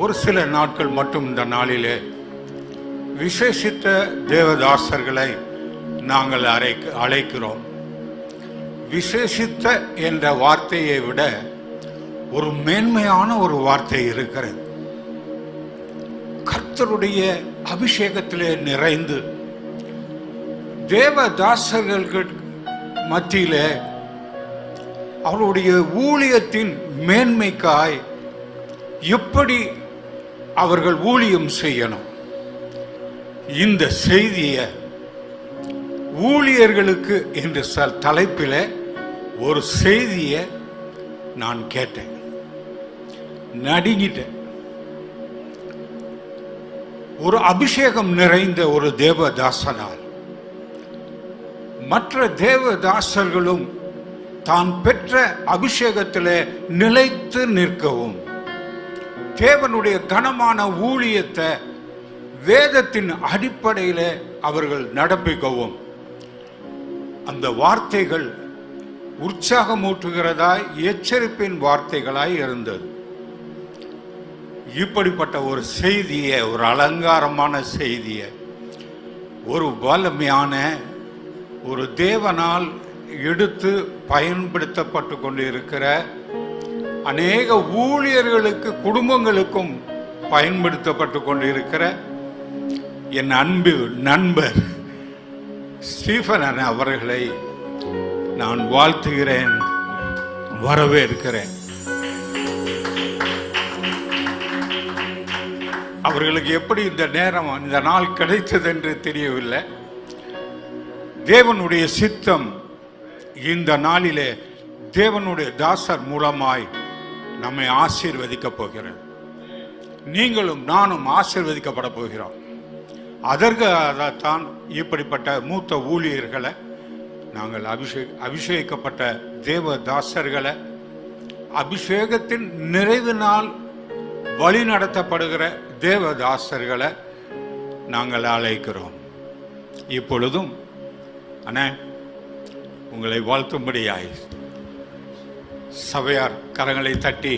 ஒரு சில நாட்கள் மட்டும் இந்த நாளிலே விசேஷித்த தேவதாசர்களை நாங்கள் அழைக்கிறோம். விசேஷித்த என்ற வார்த்தையை விட ஒரு மேன்மையான ஒரு வார்த்தை இருக்கிறது. கர்த்தருடைய அபிஷேகத்திலே நிறைந்து தேவதாசர்கள் மத்தியிலே அவருடைய ஊழியத்தின் மேன்மைக்காய் எப்படி அவர்கள் ஊழியம் செய்யணும், இந்த செய்தியை ஊழியர்களுக்கு என்ற தலைப்பில் ஒரு செய்தியை நான் கேட்டேன், நடுங்கிட்டேன். ஒரு அபிஷேகம் நிறைந்த ஒரு தேவதாசனால் மற்ற தேவதாசர்களும் தான் பெற்ற அபிஷேகத்தில் நிலைத்து நிற்கவும், தேவனுடைய கனமான ஊழியத்தை வேதத்தின் அடிப்படையில் அவர்கள் நடப்பிக்கவும் அந்த வார்த்தைகள் உற்சாகமூட்டுகிறதாய் எச்சரிப்பின் வார்த்தைகளாய் இருந்தது. இப்படிப்பட்ட ஒரு செய்தியை, ஒரு அலங்காரமான செய்தியை, ஒரு வல்லமையான ஒரு தேவனால் எடுத்து பயன்படுத்தப்பட்டு கொண்டு இருக்கிற அநேக ஊழியர்களுக்கு, குடும்பங்களுக்கும் பயன்படுத்தப்பட்டு கொண்டு இருக்கிற என் அன்பு நண்பர் ஸ்டீபன் அவர்களை நான் வாழ்த்துகிறேன், வரவேற்கிறேன். அவர்களுக்கு எப்படி இந்த நேரம், இந்த நாள் கிடைத்தது என்று தெரியவில்லை. தேவனுடைய சித்தம் இந்த நாளிலே தேவனுடைய தாசர் மூலமாய் நம்மை ஆசீர்வதிக்கப் போகிறது. நீங்களும் நானும் ஆசீர்வதிக்கப்பட போகிறோம். அதற்காகத்தான் இப்படிப்பட்ட மூத்த ஊழியர்களை நாங்கள் அபிஷேகிக்கப்பட்ட தேவதாசர்களை, அபிஷேகத்தின் நிறைவினால் வழி நடத்தப்படுகிற தேவதாசர்களை நாங்கள் அழைக்கிறோம். இப்பொழுதும் அண்ணே உங்களை வாழ்த்தும்படியாய் சபையார் கரங்களை தட்டி